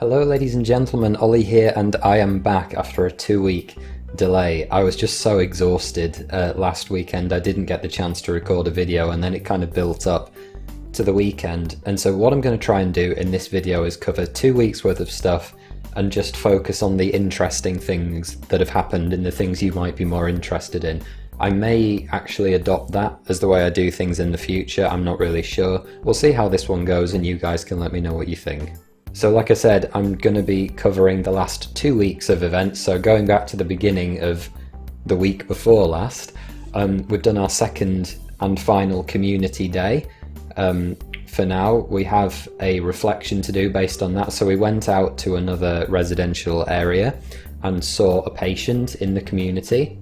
Hello ladies and gentlemen, Ollie here, and I am back after a 2-week delay. I was just so exhausted last weekend. I didn't get the chance to record a video, and then it kind of built up to the weekend. And so what I'm going to try and do in this video is cover 2 weeks worth of stuff and just focus on the interesting things that have happened and the things you might be more interested in. I may actually adopt that as the way I do things in the future. I'm not really sure. We'll see how this one goes, and you guys can let me know what you think. So like I said, I'm going to be covering the last 2 weeks of events, so going back to the beginning of the week before last. We've done our second and final community day. For now, we have a reflection to do based on that, so we went out to another residential area and saw a patient in the community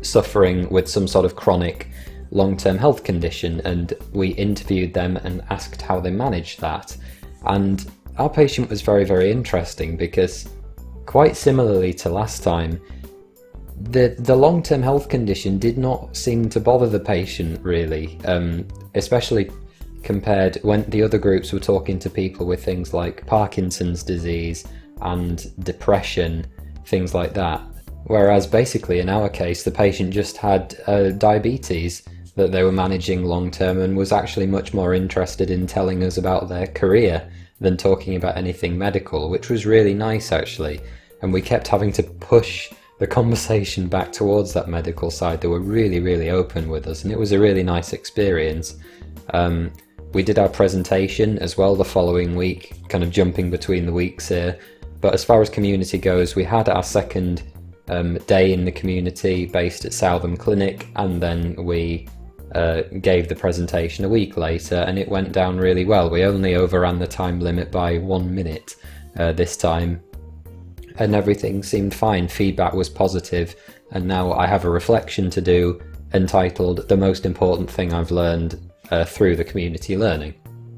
suffering with some sort of chronic long-term health condition, and we interviewed them and asked how they managed that. And our patient was very, very interesting because, quite similarly to last time, the long-term health condition did not seem to bother the patient really, especially compared when the other groups were talking to people with things like Parkinson's disease and depression, things like that. Whereas basically in our case, the patient just had diabetes that they were managing long-term and was actually much more interested in telling us about their career than talking about anything medical, which was really nice actually. And we kept having to push the conversation back towards that medical side. They were really, really open with us, and it was a really nice experience. We did our presentation as well the following week, kind of jumping between the weeks here. But as far as community goes, we had our second day in the community based at Southam Clinic, and then we gave the presentation a week later, and it went down really well. We only overran the time limit by 1 minute this time, and everything seemed fine. Feedback was positive, and now I have a reflection to do entitled "The Most Important Thing I've Learned Through the Community Learning."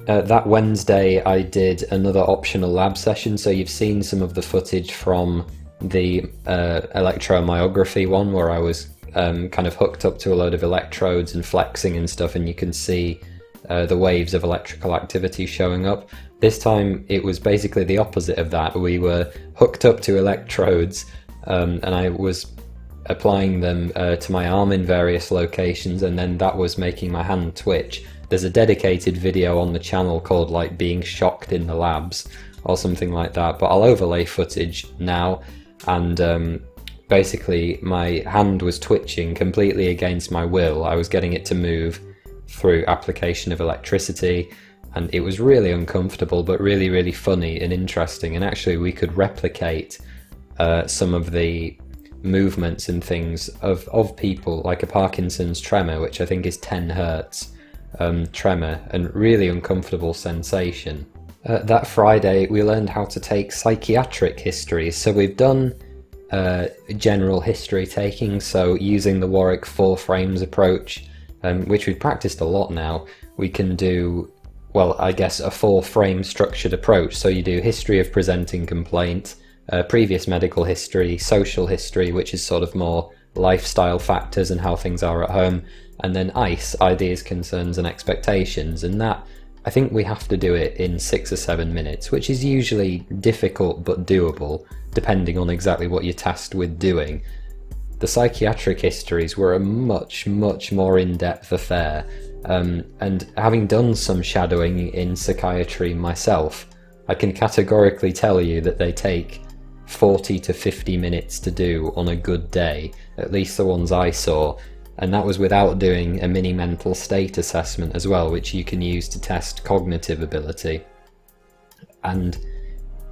That Wednesday I did another optional lab session, so you've seen some of the footage from the electromyography one where I was kind of hooked up to a load of electrodes and flexing and stuff, and you can see the waves of electrical activity showing up. This time it was basically the opposite of that. We were hooked up to electrodes and I was applying them to my arm in various locations, and then that was making my hand twitch. There's a dedicated video on the channel called like "Being Shocked in the Labs" or something like that, but I'll overlay footage now. And basically my hand was twitching completely against my will. I was getting it to move through application of electricity, and it was really uncomfortable but really, really funny and interesting. And actually we could replicate some of the movements and things of people, like a Parkinson's tremor, which I think is 10 hertz tremor, and really uncomfortable sensation. That Friday we learned how to take psychiatric history. So we've done general history taking, so using the Warwick 4 frames approach, which we've practiced a lot now. We can do, well, I guess a 4 frame structured approach. So you do history of presenting complaint, previous medical history, social history, which is sort of more lifestyle factors and how things are at home, and then ICE, ideas, concerns and expectations. And that, I think we have to do it in 6 or 7 minutes, which is usually difficult but doable, depending on exactly what you're tasked with doing. The psychiatric histories were a much, much more in-depth affair, and having done some shadowing in psychiatry myself, I can categorically tell you that they take 40 to 50 minutes to do on a good day, at least the ones I saw. And that was without doing a mini mental state assessment as well, which you can use to test cognitive ability. And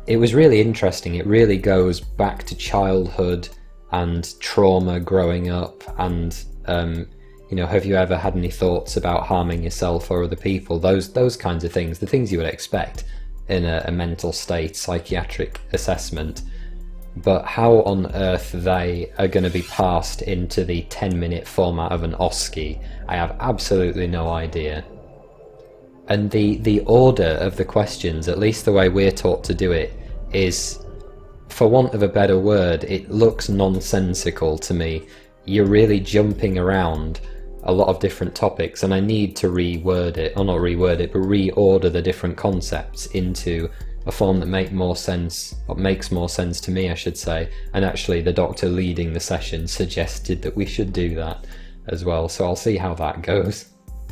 it was really interesting. It really goes back to childhood and trauma growing up, and you know, have you ever had any thoughts about harming yourself or other people? Those kinds of things, the things you would expect in a mental state psychiatric assessment. But how on earth they are going to be passed into the 10-minute format of an OSCE, I have absolutely no idea. And the order of the questions, at least the way we're taught to do it, is, for want of a better word, it looks nonsensical to me. You're really jumping around a lot of different topics, and I need to reword it, or not reword it, but reorder the different concepts into a form that makes more sense to me, I should say. And actually the doctor leading the session suggested that we should do that as well, so I'll see how that goes.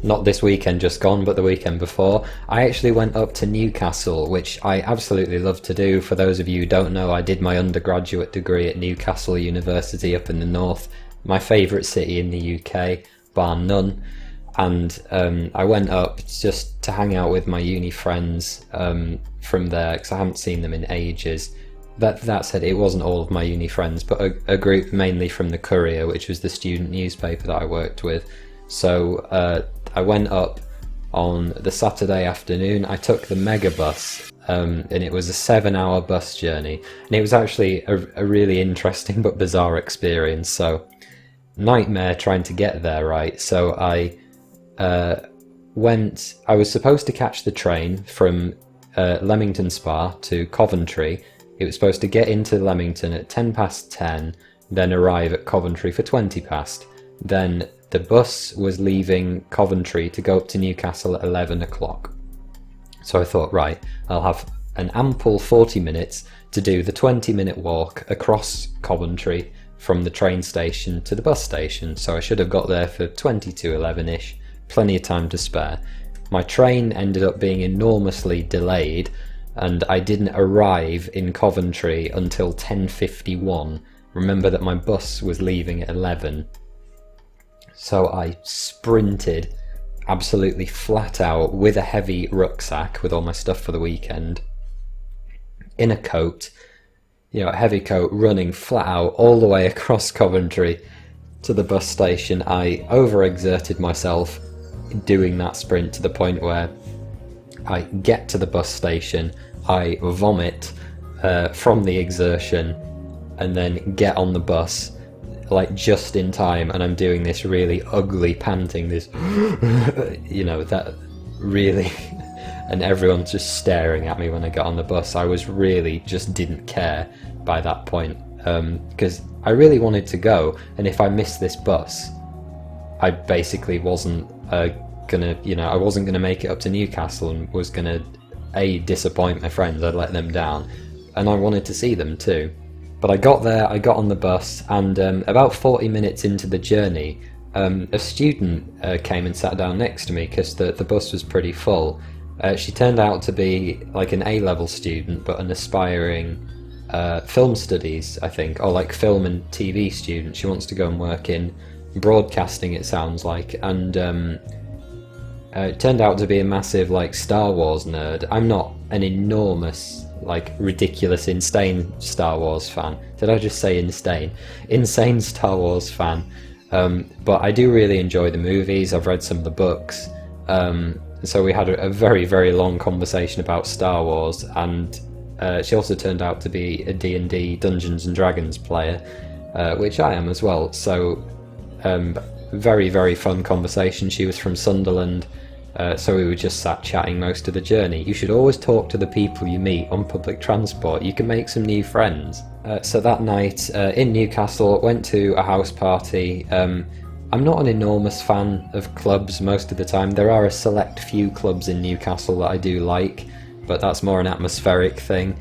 Not this weekend just gone, but the weekend before, I actually went up to Newcastle, which I absolutely love to do. For those of you who don't know, I did my undergraduate degree at Newcastle University up in the north, my favourite city in the UK, bar none. And I went up just to hang out with my uni friends from there, because I haven't seen them in ages. That said, it wasn't all of my uni friends, but a group mainly from the Courier, which was the student newspaper that I worked with. So I went up on the Saturday afternoon. I took the megabus, and it was a 7-hour bus journey, and it was actually a really interesting but bizarre experience. So nightmare trying to get there, right? So I was supposed to catch the train from Leamington Spa to Coventry. It was supposed to get into Leamington at 10:10, then arrive at Coventry for 20:00. Then the bus was leaving Coventry to go up to Newcastle at 11 o'clock. So I thought, right, I'll have an ample 40 minutes to do the 20-minute walk across Coventry from the train station to the bus station. So I should have got there for 20 to 11-ish, plenty of time to spare. My train ended up being enormously delayed, and I didn't arrive in Coventry until 10:51. Remember that my bus was leaving at 11. So I sprinted absolutely flat out with a heavy rucksack with all my stuff for the weekend, in a coat, a heavy coat, running flat out all the way across Coventry to the bus station. I overexerted myself doing that sprint to the point where I get to the bus station, I vomit from the exertion, and then get on the bus like just in time, and I'm doing this really ugly panting, this that really, and everyone's just staring at me when I got on the bus. I was really just didn't care by that point, because I really wanted to go, and if I missed this bus, I basically wasn't I wasn't gonna make it up to Newcastle, and was gonna disappoint my friends. I'd let them down, and I wanted to see them too. But I got there, I got on the bus, and about 40 minutes into the journey, a student came and sat down next to me because the bus was pretty full. She turned out to be like an A-level student, but an aspiring film studies, I think, or like film and TV student. She wants to go and work in broadcasting, it sounds like, and it turned out to be a massive like Star Wars nerd. I'm not an enormous, like ridiculous, insane Star Wars fan. Did I just say insane? Insane Star Wars fan. But I do really enjoy the movies. I've read some of the books. So we had a very, very long conversation about Star Wars, and she also turned out to be a D&D Dungeons and Dragons player, which I am as well. So very, very fun conversation. She was from Sunderland. So we were just sat chatting most of the journey. You should always talk to the people you meet on public transport. You can make some new friends. So that night in Newcastle, went to a house party. I'm not an enormous fan of clubs most of the time. There are a select few clubs in Newcastle that I do like, but that's more an atmospheric thing.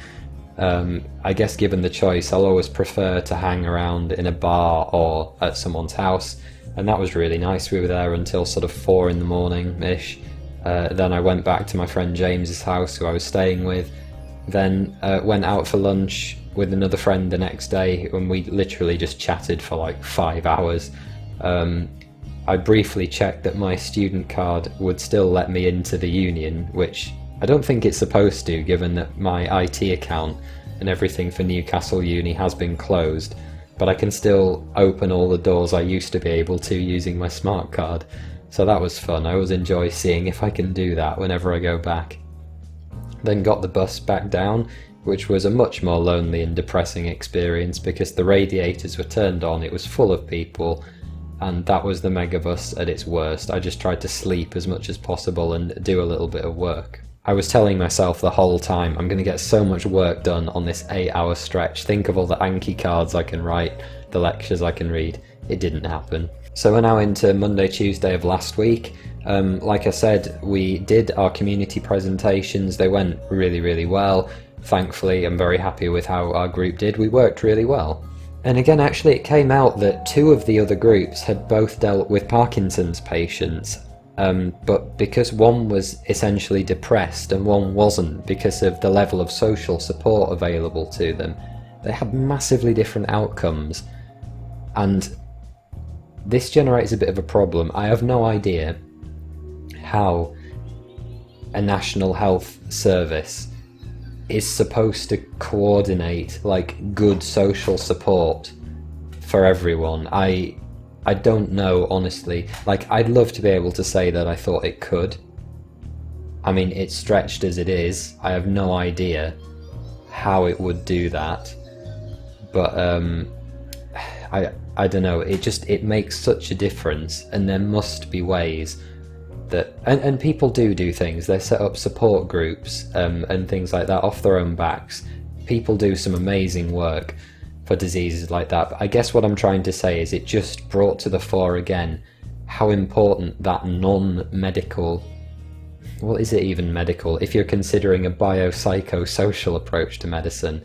I guess given the choice, I'll always prefer to hang around in a bar or at someone's house. And that was really nice. We were there until sort of 4 in the morning-ish. Then I went back to my friend James's house, who I was staying with. Then went out for lunch with another friend the next day, and we literally just chatted for like 5 hours. I briefly checked that my student card would still let me into the union, which I don't think it's supposed to, given that my IT account and everything for Newcastle Uni has been closed. But I can still open all the doors I used to be able to using my smart card. So that was fun. I always enjoy seeing if I can do that whenever I go back. Then got the bus back down, which was a much more lonely and depressing experience because the radiators were turned on, it was full of people, and that was the megabus at its worst. I just tried to sleep as much as possible and do a little bit of work. I was telling myself the whole time, I'm going to get so much work done on this 8-hour stretch. Think of all the Anki cards I can write, the lectures I can read. It didn't happen. So we're now into Monday, Tuesday of last week. Like I said, we did our community presentations. They went really, really well. Thankfully, I'm very happy with how our group did. We worked really well. And again, actually, it came out that 2 of the other groups had both dealt with Parkinson's patients, but because one was essentially depressed and one wasn't, because of the level of social support available to them, they had massively different outcomes. And this generates a bit of a problem. I have no idea how a national health service is supposed to coordinate like good social support for everyone. I don't know, honestly. Like, I'd love to be able to say that I thought it could. I mean, it's stretched as it is. I have no idea how it would do that. But I don't know. It makes such a difference, and there must be ways that, and people do things. They set up support groups and things like that off their own backs. People do some amazing work for diseases like that. But I guess what I'm trying to say is it just brought to the fore again how important that non-medical, well, is it even medical? If you're considering a biopsychosocial approach to medicine,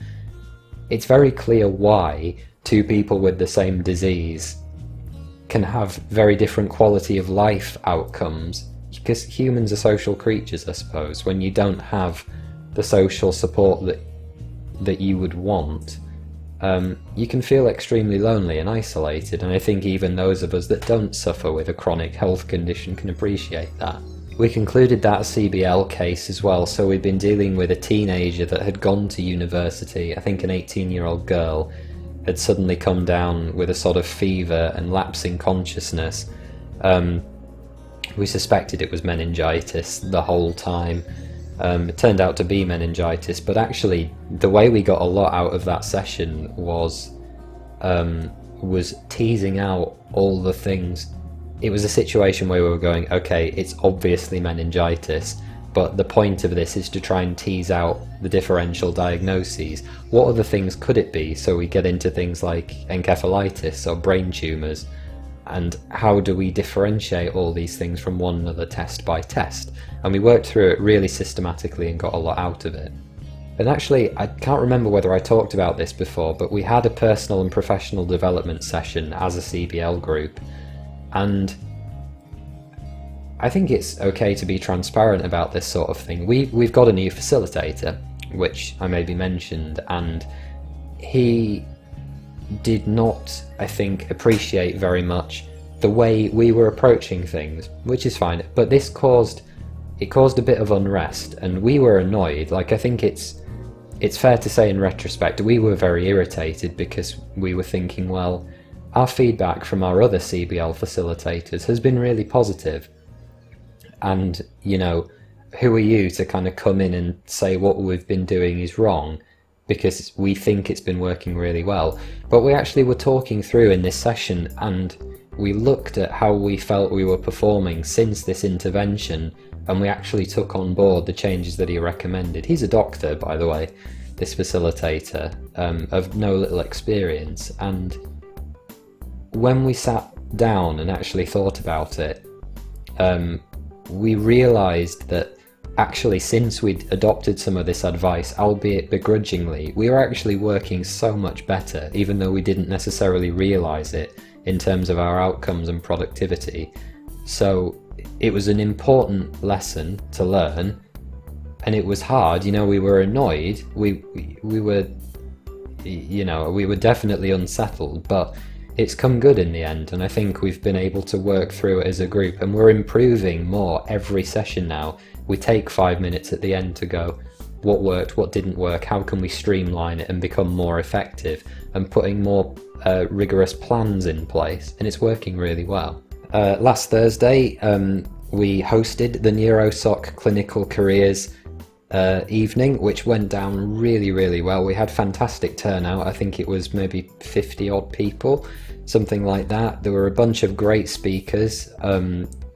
it's very clear why 2 people with the same disease can have very different quality of life outcomes, because humans are social creatures, I suppose. When you don't have the social support that you would want, you can feel extremely lonely and isolated, and I think even those of us that don't suffer with a chronic health condition can appreciate that. We concluded that CBL case as well, so we'd been dealing with a teenager that had gone to university. I think an 18-year-old girl had suddenly come down with a sort of fever and lapsing consciousness. We suspected it was meningitis the whole time. It turned out to be meningitis, but actually the way we got a lot out of that session was teasing out all the things. It was a situation where we were going, okay, it's obviously meningitis, but the point of this is to try and tease out the differential diagnoses. What other things could it be? So we get into things like encephalitis or brain tumours, and how do we differentiate all these things from one another test by test? And we worked through it really systematically and got a lot out of it. And actually, I can't remember whether I talked about this before, but we had a personal and professional development session as a CBL group, and I think it's okay to be transparent about this sort of thing. We've got a new facilitator, which I maybe mentioned, and he did not, I think, appreciate very much the way we were approaching things, which is fine, but this caused a bit of unrest, and we were annoyed. Like, I think it's fair to say in retrospect, we were very irritated, because we were thinking, well, our feedback from our other CBL facilitators has been really positive, and, you know, who are you to kind of come in and say what we've been doing is wrong, because we think it's been working really well. But we actually were talking through in this session, and we looked at how we felt we were performing since this intervention, and we actually took on board the changes that he recommended. He's a doctor, by the way, this facilitator, of no little experience, and when we sat down and actually thought about it, we realised that actually, since we'd adopted some of this advice, albeit begrudgingly, we were actually working so much better, even though we didn't necessarily realise it in terms of our outcomes and productivity. So it was an important lesson to learn, and it was hard. You know, we were annoyed, we were, you know, we were definitely unsettled, but it's come good in the end, and I think we've been able to work through it as a group, and we're improving more every session now. We take 5 minutes at the end to go, what worked, what didn't work, how can we streamline it and become more effective, and putting more rigorous plans in place, and it's working really well. Last Thursday, we hosted the NeuroSoc Clinical Careers evening, which went down really, really well. We had fantastic turnout. I think it was maybe 50 odd people, something like that. There were a bunch of great speakers.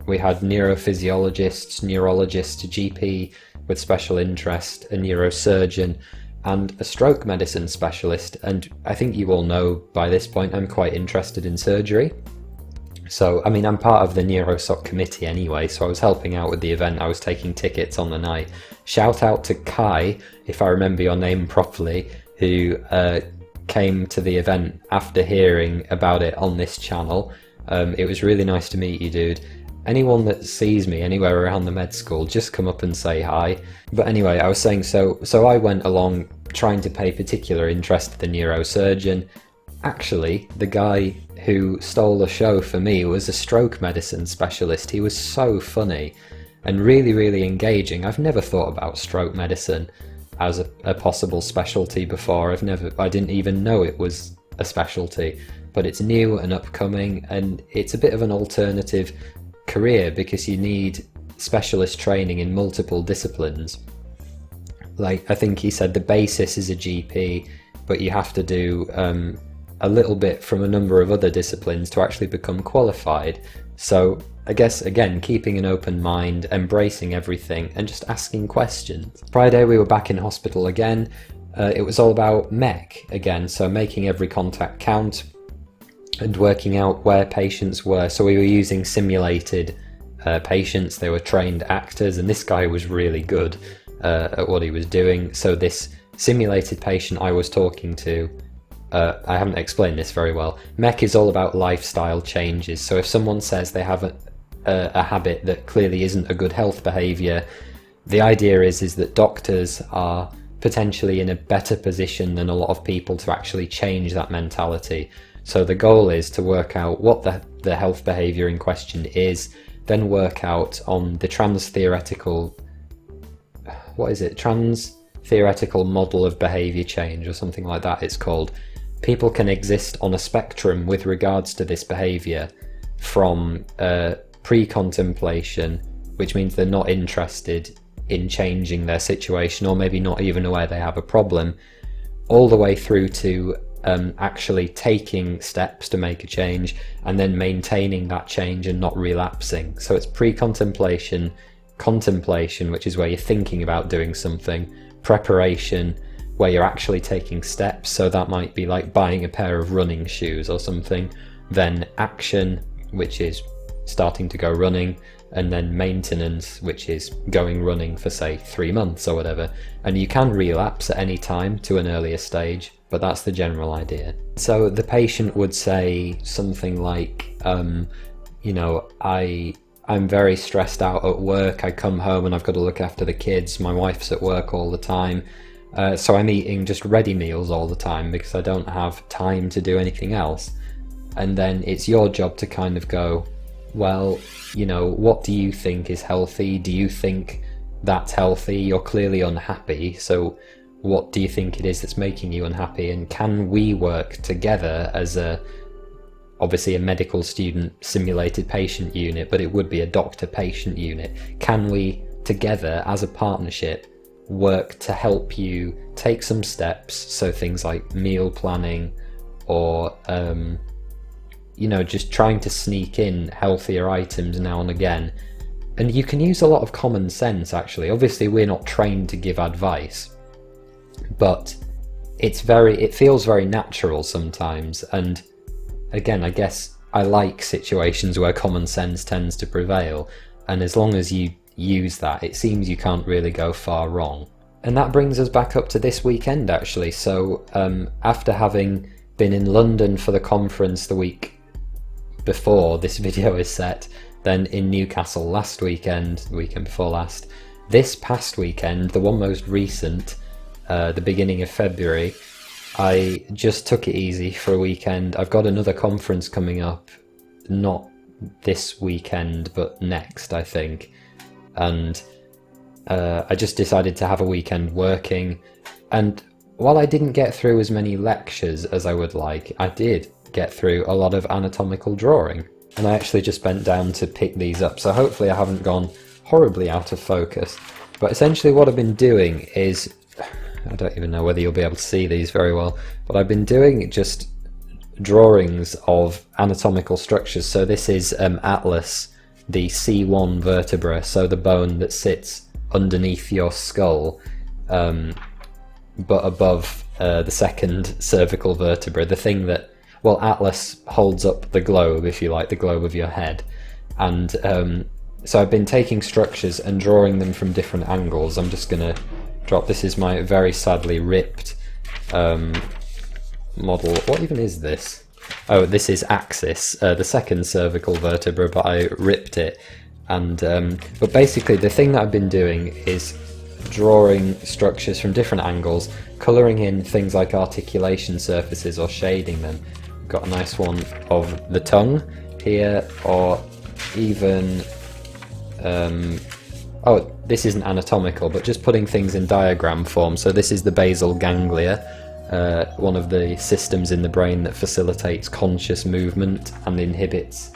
We had neurophysiologists, neurologists, a GP with special interest, a neurosurgeon, and a stroke medicine specialist. And I think you all know by this point I'm quite interested in surgery. So, I mean, I'm part of the NeuroSoc committee anyway, so I was helping out with the event. I was taking tickets on the night. Shout out to Kai, if I remember your name properly, who came to the event after hearing about it on this channel. It was really nice to meet you, dude. Anyone that sees me anywhere around the med school, just come up and say hi. But anyway, I was saying, so I went along trying to pay particular interest to the neurosurgeon. Actually, the guy who stole the show for me was a stroke medicine specialist. He was so funny and really, really engaging. I've never thought about stroke medicine as a possible specialty before. I didn't even know it was a specialty, but it's new and upcoming, and it's a bit of an alternative career because you need specialist training in multiple disciplines. Like, I think he said the basis is a GP, but you have to do a little bit from a number of other disciplines to actually become qualified. So I guess, again, keeping an open mind, embracing everything, and just asking questions. Friday we were back in hospital again. It was all about MEC again, so making every contact count and working out where patients were. So we were using simulated patients. They were trained actors, and this guy was really good at what he was doing. So this simulated patient I was talking to, I haven't explained this very well. MEC is all about lifestyle changes. So if someone says they have a habit that clearly isn't a good health behaviour, the idea is that doctors are potentially in a better position than a lot of people to actually change that mentality. So the goal is to work out what the health behaviour in question is, then work out on the trans-theoretical model of behaviour change, or something like that it's called. People can exist on a spectrum with regards to this behaviour, from pre-contemplation, which means they're not interested in changing their situation, or maybe not even aware they have a problem, all the way through to actually taking steps to make a change, and then maintaining that change and not relapsing. So it's pre-contemplation, contemplation, which is where you're thinking about doing something, preparation, where you're actually taking steps, so that might be like buying a pair of running shoes or something, then action, which is starting to go running, and then maintenance, which is going running for say 3 months or whatever. And you can relapse at any time to an earlier stage, but that's the general idea. So the patient would say something like, you know, I'm very stressed out at work, I come home and I've got to look after the kids, my wife's at work all the time, so I'm eating just ready meals all the time because I don't have time to do anything else. And then it's your job to kind of go, well, you know, what do you think is healthy? Do you think that's healthy? You're clearly unhappy, so what do you think it is that's making you unhappy? And can we work together as obviously a medical student simulated patient unit, but it would be a doctor-patient unit. Can we together as a partnership work to help you take some steps? So things like meal planning, or you know, just trying to sneak in healthier items now and again. And you can use a lot of common sense, actually. Obviously we're not trained to give advice, but it feels very natural sometimes. And again, I guess I like situations where common sense tends to prevail, and as long as you use that, it seems you can't really go far wrong. And that brings us back up to this weekend, actually. So after having been in London for the conference the week before this video is set, then in Newcastle last weekend, the weekend before last, this past weekend, the one most recent, the beginning of February, I just took it easy for a weekend. I've got another conference coming up, not this weekend, but next, I think. And I just decided to have a weekend working. And while I didn't get through as many lectures as I would like, I did get through a lot of anatomical drawing. And I actually just bent down to pick these up, so hopefully I haven't gone horribly out of focus. But essentially what I've been doing is, I don't even know whether you'll be able to see these very well, but I've been doing just drawings of anatomical structures. So this is Atlas, the C1 vertebra, so the bone that sits underneath your skull, but above the second cervical vertebra, the thing that well, atlas holds up the globe, if you like, the globe of your head. And so I've been taking structures and drawing them from different angles. I'm just going to drop, this is my very sadly ripped model. What even is this? Oh, this is axis, the second cervical vertebra, but I ripped it. And but basically the thing that I've been doing is drawing structures from different angles, colouring in things like articulation surfaces or shading them. Got a nice one of the tongue here, or even oh, this isn't anatomical, but just putting things in diagram form. So this is the basal ganglia, one of the systems in the brain that facilitates conscious movement and inhibits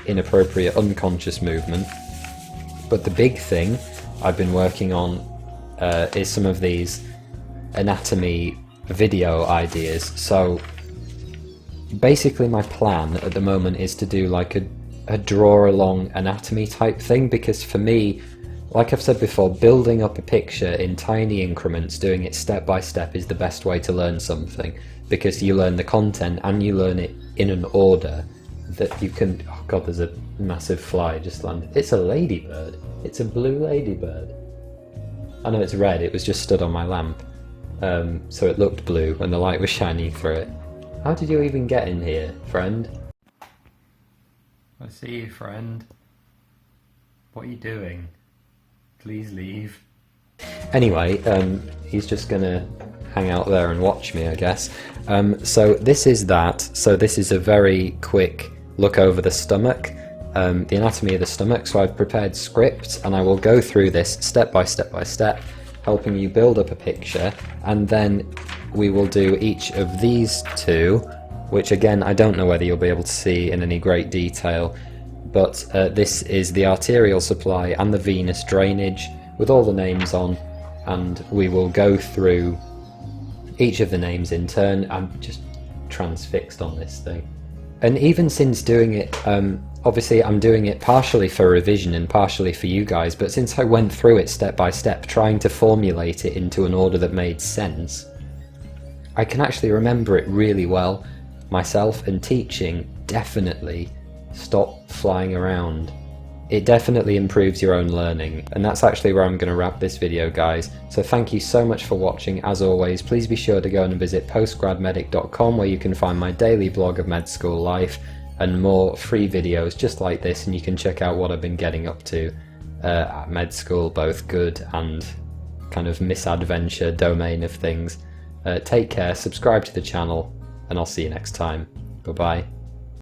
inappropriate unconscious movement. But the big thing I've been working on is some of these anatomy video ideas. So basically my plan at the moment is to do like a draw along anatomy type thing, because for me, like I've said before, building up a picture in tiny increments, doing it step by step, is the best way to learn something, because you learn the content and you learn it in an order that you can... Oh god, there's a massive fly just landed. It's a ladybird. It's a blue ladybird. I know it's red, it was just stood on my lamp. So it looked blue and the light was shining through it. How did you even get in here, friend? I see you, friend. What are you doing? Please leave. Anyway, he's just gonna hang out there and watch me, I guess. So this is that. So this is a very quick look over the stomach, the anatomy of the stomach. So I've prepared scripts and I will go through this step by step by step, helping you build up a picture, and then we will do each of these two, which again I don't know whether you'll be able to see in any great detail, but this is the arterial supply and the venous drainage with all the names on, and we will go through each of the names in turn. I'm just transfixed on this thing. And even since doing it, obviously I'm doing it partially for revision and partially for you guys, but since I went through it step by step, trying to formulate it into an order that made sense, I can actually remember it really well myself, and teaching definitely stop flying around. It definitely improves your own learning, and that's actually where I'm going to wrap this video, guys. So thank you so much for watching. As always, please be sure to go and visit PostGradMedic.com, where you can find my daily blog of med school life and more free videos just like this, and you can check out what I've been getting up to at med school, both good and kind of misadventure domain of things. Take care, subscribe to the channel, and I'll see you next time. Bye bye.